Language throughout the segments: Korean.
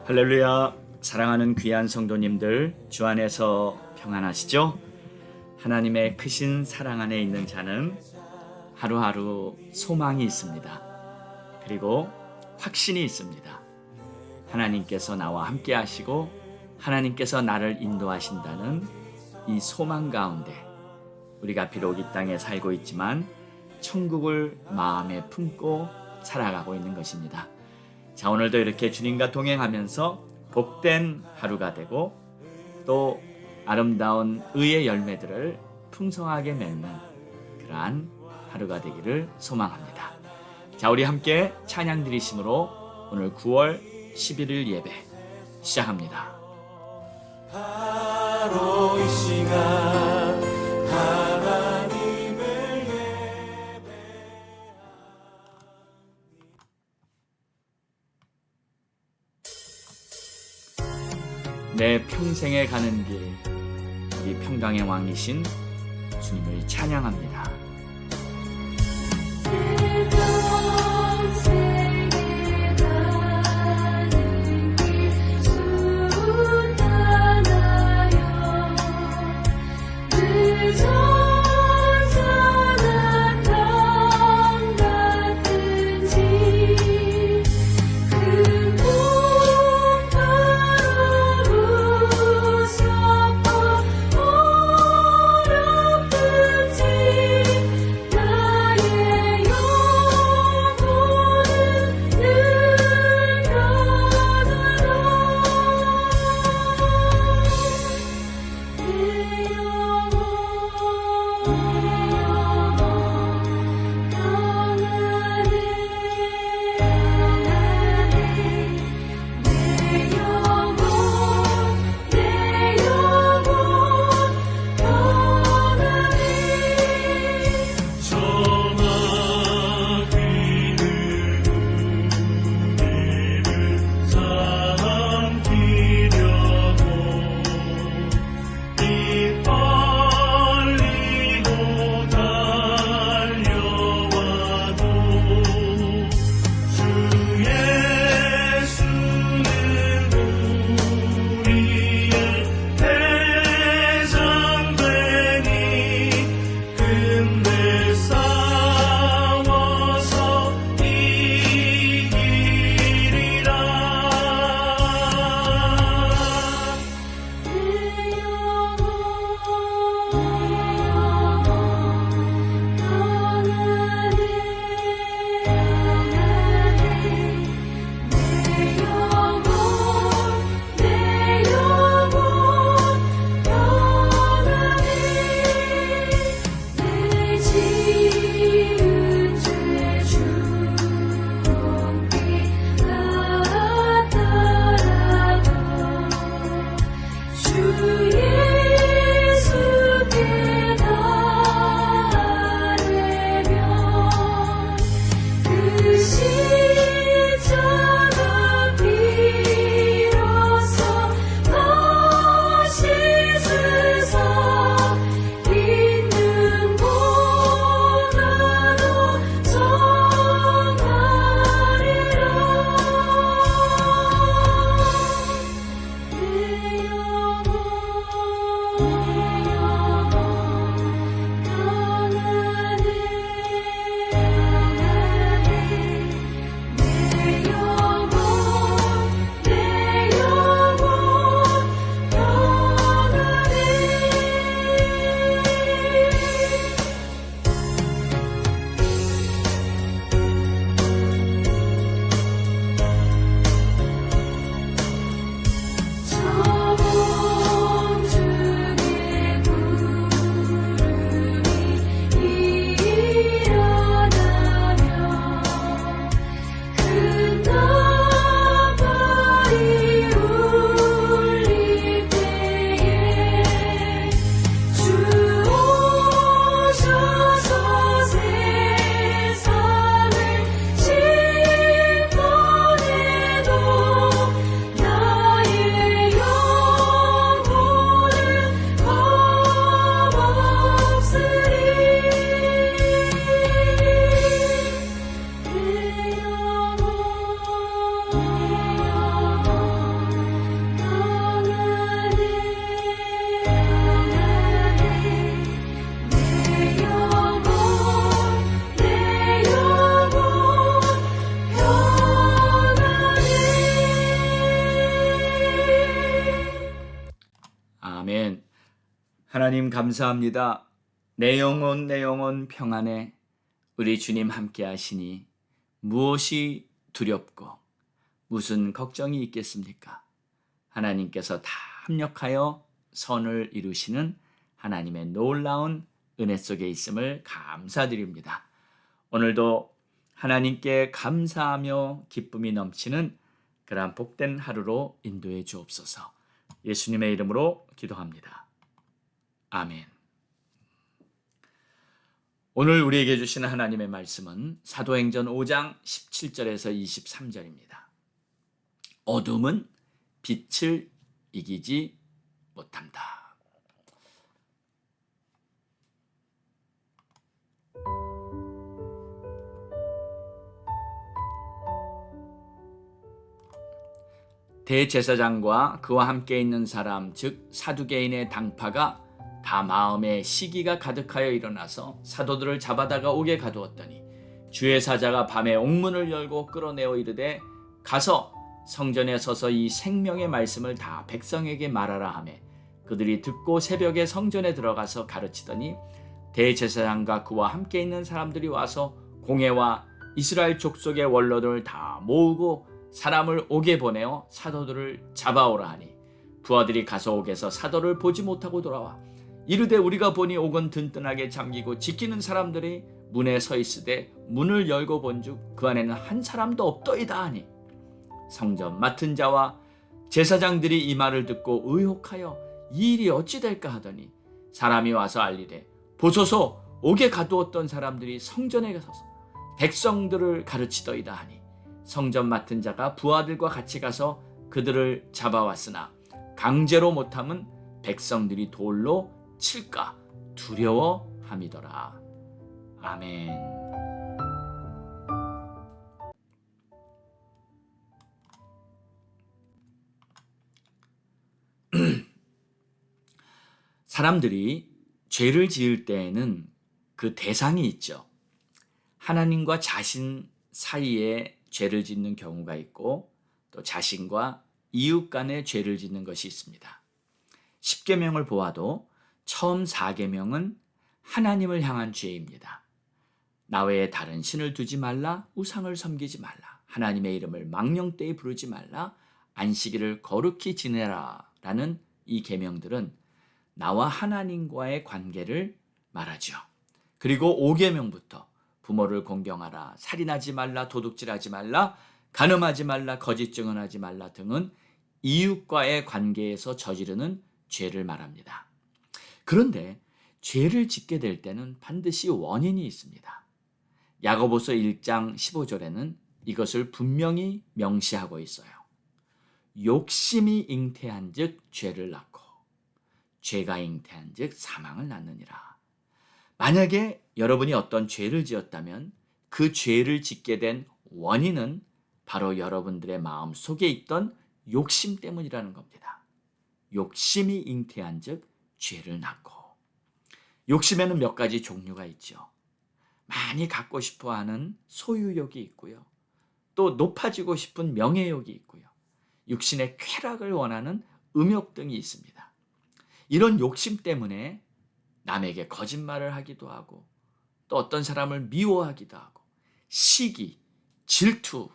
할렐루야. 사랑하는 귀한 성도님들, 주 안에서 평안하시죠? 하나님의 크신 사랑 안에 있는 자는 하루하루 소망이 있습니다. 그리고 확신이 있습니다. 하나님께서 나와 함께 하시고 하나님께서 나를 인도하신다는 이 소망 가운데 우리가 비록 이 땅에 살고 있지만 천국을 마음에 품고 살아가고 있는 것입니다. 자, 오늘도 이렇게 주님과 동행하면서 복된 하루가 되고 또 아름다운 의의 열매들을 풍성하게 맺는 그러한 하루가 되기를 소망합니다. 자, 우리 함께 찬양 드리심으로 오늘 9월 11일 예배 시작합니다. 바로 이 시간 하나님을 예배. 내 평생에 가는 길, 우리 평강의 왕이신 주님을 찬양합니다. 어렵든지 하나님 감사합니다. 내 영혼 평안에 우리 주님 함께 하시니 무엇이 두렵고 무슨 걱정이 있겠습니까? 하나님께서 다 합력하여 선을 이루시는 하나님의 놀라운 은혜 속에 있음을 감사드립니다. 오늘도 하나님께 감사하며 기쁨이 넘치는 그러한 복된 하루로 인도해 주옵소서. 예수님의 이름으로 기도합니다. 아멘. 오늘 우리에게 주시는 하나님의 말씀은 사도행전 5장 17절에서 23절입니다. 어둠은 빛을 이기지 못한다. 대제사장과 그와 함께 있는 사람, 즉 사두개인의 당파가 다 마음에 시기가 가득하여 일어나서 사도들을 잡아다가 옥에 가두었더니 주의 사자가 밤에 옥문을 열고 끌어내어 이르되 가서 성전에 서서 이 생명의 말씀을 다 백성에게 말하라 하매 그들이 듣고 새벽에 성전에 들어가서 가르치더니 대제사장과 그와 함께 있는 사람들이 와서 공회와 이스라엘 족속의 원로들을 다 모으고 사람을 옥에 보내어 사도들을 잡아오라 하니 부하들이 가서 옥에서 사도를 보지 못하고 돌아와 이르되 우리가 보니 옥은 든든하게 잠기고 지키는 사람들이 문에 서 있으되 문을 열고 본즉 그 안에는 한 사람도 없더이다 하니 성전 맡은 자와 제사장들이 이 말을 듣고 의혹하여 이 일이 어찌 될까 하더니 사람이 와서 알리되 보소서 옥에 가두었던 사람들이 성전에 가서 백성들을 가르치더이다 하니 성전 맡은 자가 부하들과 같이 가서 그들을 잡아왔으나 강제로 못함은 백성들이 돌로 칠까 두려워함이더라. 아멘. 사람들이 죄를 지을 때에는 그 대상이 있죠. 하나님과 자신 사이에 죄를 짓는 경우가 있고 또 자신과 이웃 간에 죄를 짓는 것이 있습니다. 10계명을 보아도 처음 4계명은 하나님을 향한 죄입니다. 나 외에 다른 신을 두지 말라, 우상을 섬기지 말라, 하나님의 이름을 망령되이 부르지 말라, 안식일을 거룩히 지내라 라는 이 계명들은 나와 하나님과의 관계를 말하죠. 그리고 5계명부터 부모를 공경하라, 살인하지 말라, 도둑질하지 말라, 간음하지 말라, 거짓 증언하지 말라 등은 이웃과의 관계에서 저지르는 죄를 말합니다. 그런데 죄를 짓게 될 때는 반드시 원인이 있습니다. 야고보서 1장 15절에는 이것을 분명히 명시하고 있어요. 욕심이 잉태한 즉 죄를 낳고 죄가 잉태한 즉 사망을 낳느니라. 만약에 여러분이 어떤 죄를 지었다면 그 죄를 짓게 된 원인은 바로 여러분들의 마음 속에 있던 욕심 때문이라는 겁니다. 욕심이 잉태한 즉 죄를 낳고. 욕심에는 몇 가지 종류가 있죠. 많이 갖고 싶어 하는 소유욕이 있고요. 또 높아지고 싶은 명예욕이 있고요. 육신의 쾌락을 원하는 음욕 등이 있습니다. 이런 욕심 때문에 남에게 거짓말을 하기도 하고 또 어떤 사람을 미워하기도 하고 시기, 질투,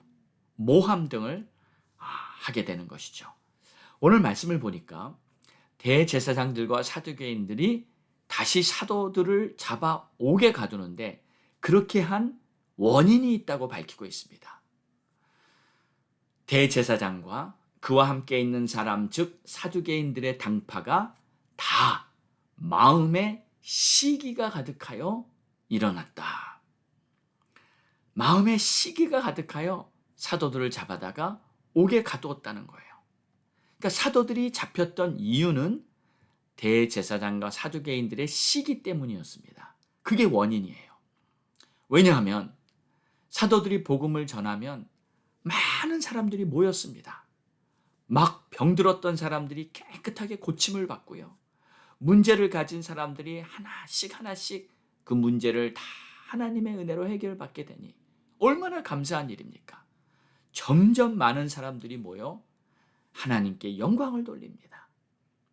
모함 등을 하게 되는 것이죠. 오늘 말씀을 보니까 대제사장들과 사두개인들이 다시 사도들을 잡아 옥에 가두는데 그렇게 한 원인이 있다고 밝히고 있습니다. 대제사장과 그와 함께 있는 사람 즉 사두개인들의 당파가 다 마음에 시기가 가득하여 일어났다. 마음에 시기가 가득하여 사도들을 잡아다가 옥에 가두었다는 거예요. 그러니까 사도들이 잡혔던 이유는 대제사장과 사두개인들의 시기 때문이었습니다. 그게 원인이에요. 왜냐하면 사도들이 복음을 전하면 많은 사람들이 모였습니다. 막 병들었던 사람들이 깨끗하게 고침을 받고요. 문제를 가진 사람들이 하나씩 그 문제를 다 하나님의 은혜로 해결받게 되니 얼마나 감사한 일입니까? 점점 많은 사람들이 모여 하나님께 영광을 돌립니다.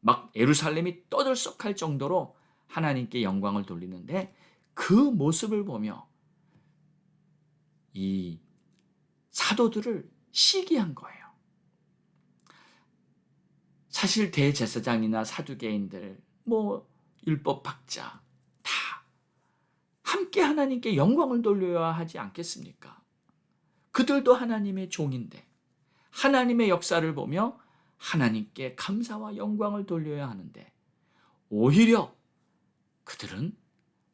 막 예루살렘이 떠들썩할 정도로 하나님께 영광을 돌리는데 그 모습을 보며 이 사도들을 시기한 거예요. 사실 대제사장이나 사두개인들, 율법학자 다 함께 하나님께 영광을 돌려야 하지 않겠습니까? 그들도 하나님의 종인데 하나님의 역사를 보며 하나님께 감사와 영광을 돌려야 하는데 오히려 그들은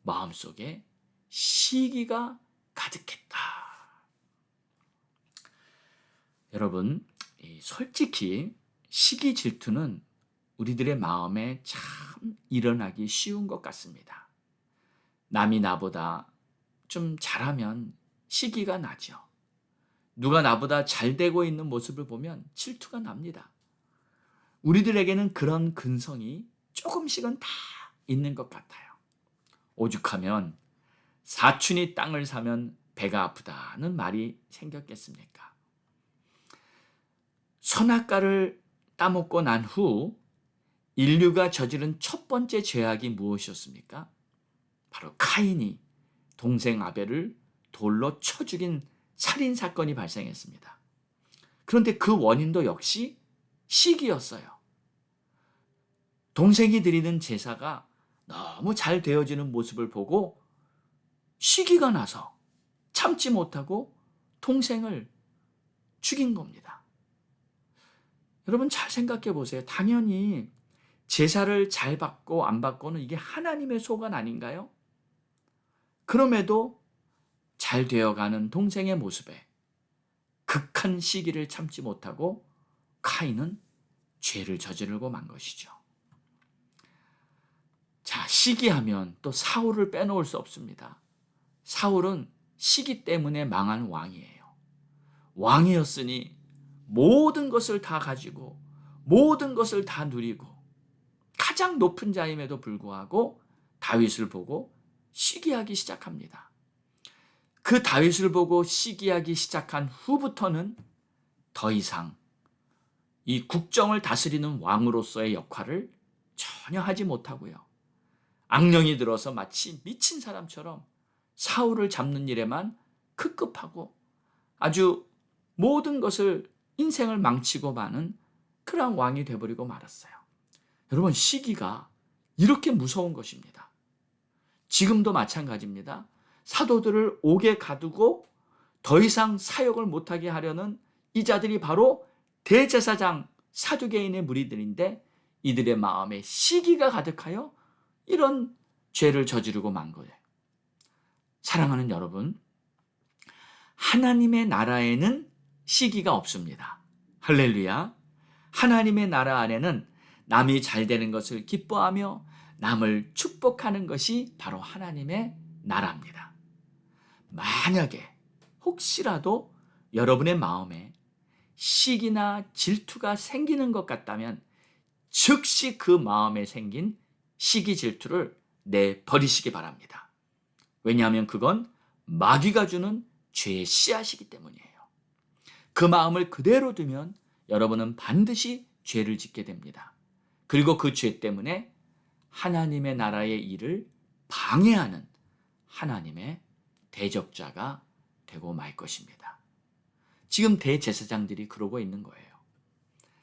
마음속에 시기가 가득했다. 여러분, 솔직히 시기 질투는 우리들의 마음에 참 일어나기 쉬운 것 같습니다. 남이 나보다 좀 잘하면 시기가 나죠. 누가 나보다 잘 되고 있는 모습을 보면 질투가 납니다. 우리들에게는 그런 근성이 조금씩은 다 있는 것 같아요. 오죽하면 사촌이 땅을 사면 배가 아프다는 말이 생겼겠습니까? 선악과를 따먹고 난 후 인류가 저지른 첫 번째 죄악이 무엇이었습니까? 바로 카인이 동생 아벨을 돌로 쳐 죽인 살인 사건이 발생했습니다. 그런데 그 원인도 역시 시기였어요. 동생이 드리는 제사가 너무 잘 되어지는 모습을 보고 시기가 나서 참지 못하고 동생을 죽인 겁니다. 여러분 잘 생각해 보세요. 당연히 제사를 잘 받고 안 받고는 이게 하나님의 소관 아닌가요? 그럼에도 잘 되어가는 동생의 모습에 극한 시기를 참지 못하고 카인은 죄를 저지르고 만 것이죠. 자, 시기하면 또 사울을 빼놓을 수 없습니다. 사울은 시기 때문에 망한 왕이에요. 왕이었으니 모든 것을 다 가지고 모든 것을 다 누리고 가장 높은 자임에도 불구하고 다윗을 보고 시기하기 시작합니다. 그 다윗을 보고 시기하기 시작한 후부터는 더 이상 이 국정을 다스리는 왕으로서의 역할을 전혀 하지 못하고요. 악령이 들어서 마치 미친 사람처럼 사울을 잡는 일에만 급급하고 아주 모든 것을 인생을 망치고 마는 그런 왕이 되어버리고 말았어요. 여러분, 시기가 이렇게 무서운 것입니다. 지금도 마찬가지입니다. 사도들을 옥에 가두고 더 이상 사역을 못하게 하려는 이 자들이 바로 대제사장 사두개인의 무리들인데 이들의 마음에 시기가 가득하여 이런 죄를 저지르고 만 거예요. 사랑하는 여러분, 하나님의 나라에는 시기가 없습니다. 할렐루야. 하나님의 나라 안에는 남이 잘 되는 것을 기뻐하며 남을 축복하는 것이 바로 하나님의 나라입니다. 만약에 혹시라도 여러분의 마음에 시기나 질투가 생기는 것 같다면 즉시 그 마음에 생긴 시기 질투를 내버리시기 바랍니다. 왜냐하면 그건 마귀가 주는 죄의 씨앗이기 때문이에요. 그 마음을 그대로 두면 여러분은 반드시 죄를 짓게 됩니다. 그리고 그 죄 때문에 하나님의 나라의 일을 방해하는 하나님의 대적자가 되고 말 것입니다. 지금 대제사장들이 그러고 있는 거예요.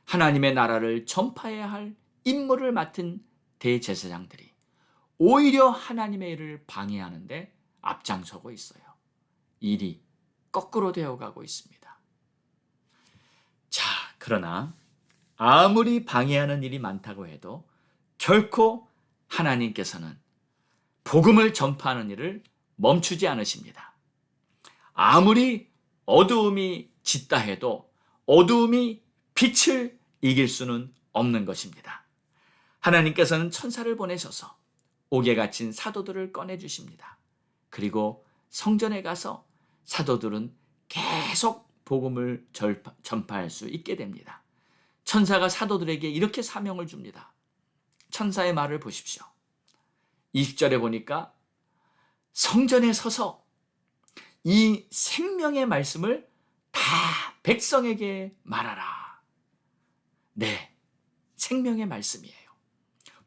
하나님의 나라를 전파해야 할 임무를 맡은 대제사장들이 오히려 하나님의 일을 방해하는데 앞장서고 있어요. 일이 거꾸로 되어가고 있습니다. 자, 그러나 아무리 방해하는 일이 많다고 해도 결코 하나님께서는 복음을 전파하는 일을 멈추지 않으십니다. 아무리 어두움이 짙다 해도 어두움이 빛을 이길 수는 없는 것입니다. 하나님께서는 천사를 보내셔서 옥에 갇힌 사도들을 꺼내주십니다. 그리고 성전에 가서 사도들은 계속 복음을 전파할 수 있게 됩니다. 천사가 사도들에게 이렇게 사명을 줍니다. 천사의 말을 보십시오. 20절에 보니까 성전에 서서 이 생명의 말씀을 다 백성에게 말하라. 네, 생명의 말씀이에요.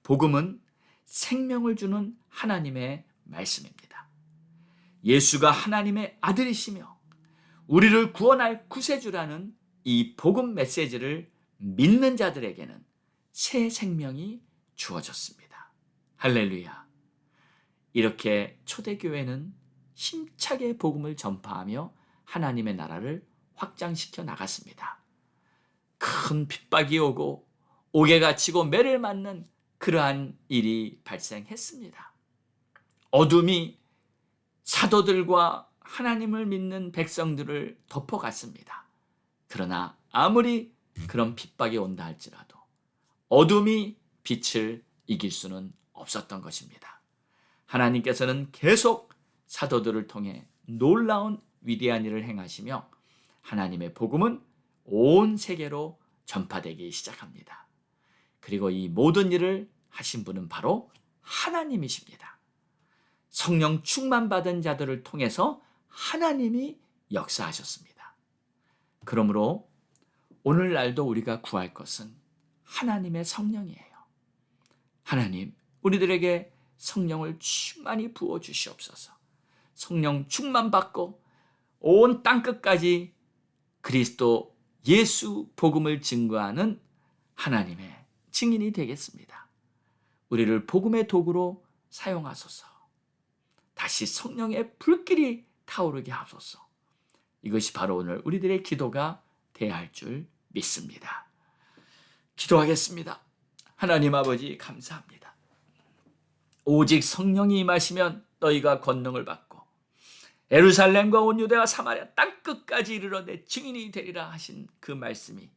복음은 생명을 주는 하나님의 말씀입니다. 예수가 하나님의 아들이시며 우리를 구원할 구세주라는 이 복음 메시지를 믿는 자들에게는 새 생명이 주어졌습니다. 할렐루야. 이렇게 초대교회는 힘차게 복음을 전파하며 하나님의 나라를 확장시켜 나갔습니다. 큰 핍박이 오고 옥에 갇히고 매를 맞는 그러한 일이 발생했습니다. 어둠이 사도들과 하나님을 믿는 백성들을 덮어갔습니다. 그러나 아무리 그런 핍박이 온다 할지라도 어둠이 빛을 이길 수는 없었던 것입니다. 하나님께서는 계속 사도들을 통해 놀라운 위대한 일을 행하시며 하나님의 복음은 온 세계로 전파되기 시작합니다. 그리고 이 모든 일을 하신 분은 바로 하나님이십니다. 성령 충만받은 자들을 통해서 하나님이 역사하셨습니다. 그러므로 오늘날도 우리가 구할 것은 하나님의 성령이에요. 하나님, 우리들에게 성령을 충만히 부어주시옵소서. 성령 충만받고 온 땅끝까지 그리스도 예수 복음을 증거하는 하나님의 증인이 되겠습니다. 우리를 복음의 도구로 사용하소서. 다시 성령의 불길이 타오르게 하소서. 이것이 바로 오늘 우리들의 기도가 되어야 할 줄 믿습니다. 기도하겠습니다. 하나님 아버지 감사합니다. 오직 성령이 임하시면 너희가 권능을 받고 예루살렘과 온 유대와 사마리아 땅끝까지 이르러 내 증인이 되리라 하신 그 말씀이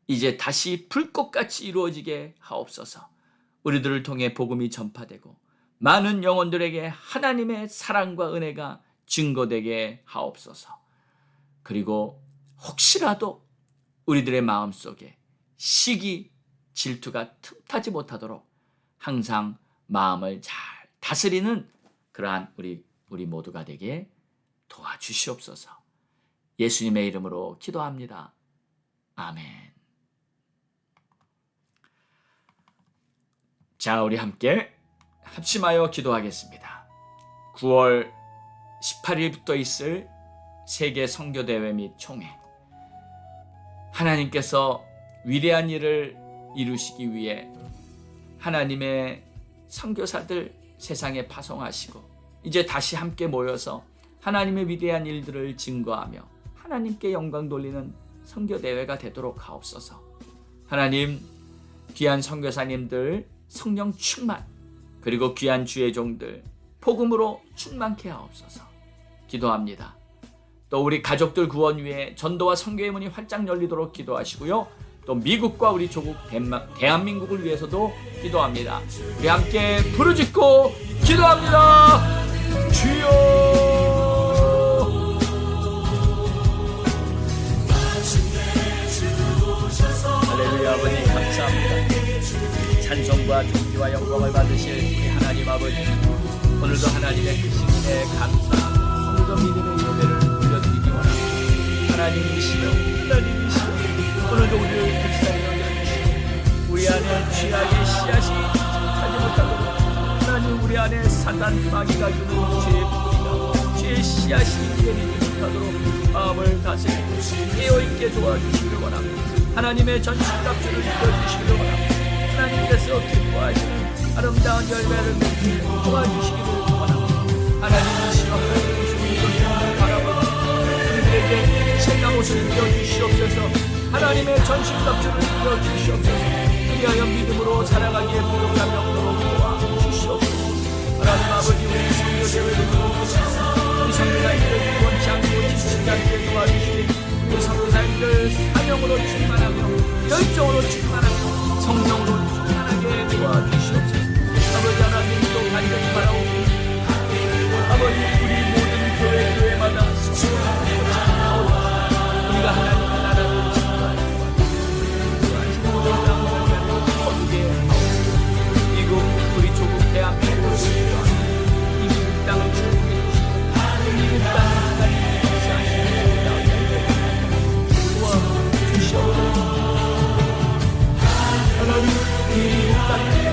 이제 다시 불꽃같이 이루어지게 하옵소서. 우리들을 통해 복음이 전파되고 많은 영혼들에게 하나님의 사랑과 은혜가 증거되게 하옵소서. 그리고 혹시라도 우리들의 마음속에 시기, 질투가 틈타지 못하도록 항상 마음을 잘 다스리는 그러한 우리 모두가 되게 도와주시옵소서. 예수님의 이름으로 기도합니다. 아멘. 자, 우리 함께 합심하여 기도하겠습니다. 9월 18일부터 있을 세계 선교대회 및 총회, 하나님께서 위대한 일을 이루시기 위해 하나님의 선교사들 세상에 파송하시고 이제 다시 함께 모여서 하나님의 위대한 일들을 증거하며 하나님께 영광 돌리는 선교대회가 되도록 하옵소서. 하나님, 귀한 선교사님들 성령 충만, 그리고 귀한 주의 종들 복음으로 충만케 하옵소서. 기도합니다. 또 우리 가족들 구원 위해 전도와 선교의 문이 활짝 열리도록 기도하시고요. 또 미국과 우리 조국 대한민국을 위해서도 기도합니다. 우리 함께 부르짖고 기도합니다. 주여! 할렐루야. 아버지 감사합니다. 찬송과 존귀와 영광을 받으실 우리 하나님 아버지, 오늘도 하나님의 크신 은혜에 감사하고 오늘도 믿음의 예배를 올려드리기 원합니다. 하나님이시여, 하나님이시여, 오늘도 우리를 불쌍히 여겨주시고 우리 안에 죄악의 씨앗이 하지 못하도록 하나님, 우리 안에 사단 마귀가 주는 죄의 뿌리가 죄의 씨앗이 내리지 못하도록 마음을 다스리고 깨어있게 도와주시기를 원합니다. 하나님의 전신갑주를 입혀주시기를 원합니다. 하나님께서 기뻐하시는 아름다운 열매를 맺게 도와주시기를 원합니다. 하나님이시여, 하나님이시여, 우리를 바라보고 우리들에게 생각 옷을 입혀주시옵소서. 하나님의 전신갑주를 입혀주시옵소서. 그리하여 믿음으로 살아가기에 부족한 명도로 도와주시옵소서. 하나님 아버지, 우리 선교대회를 도와주시옵소서. 우리 선교사님들 원치 않고 지치지 않게 도와주시니 우리 선교사님들 사명으로 충만하며 열정으로 충만하며 성령으로 충만하게 도와주시옵소서. 아버지 하나님도 간절히 바라옵니다. 아버지, 우리 모든 교회마다 성령으로 참여하옵소서. 우리가 하나님의 나라를 증거하는 도와주시옵소서. 모든 땅을 거두게 하옵소서. 미국, 우리 조국 대한민국을 위하여 이 미국 땅을 축복해 주시고 미국 땅을 하나님의 역사하시는 도와주시옵소서. 하나님, 이 미국 땅에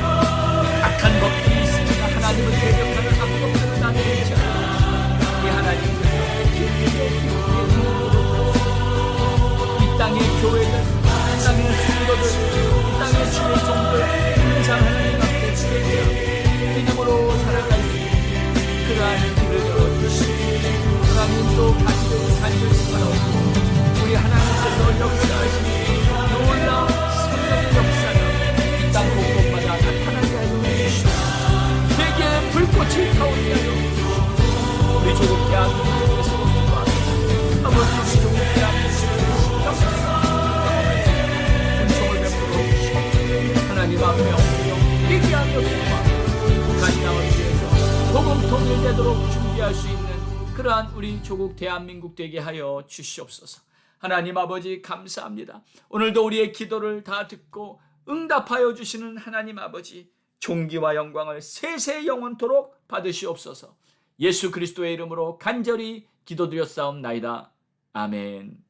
일 되도록 준비할 수 있는 그러한 우리 조국 대한민국 되게 하여 주시옵소서. 하나님 아버지 감사합니다. 오늘도 우리의 기도를 다 듣고 응답하여 주시는 하나님 아버지, 존귀와 영광을 세세 영원토록 받으시옵소서. 예수 그리스도의 이름으로 간절히 기도드렸사옵나이다. 아멘.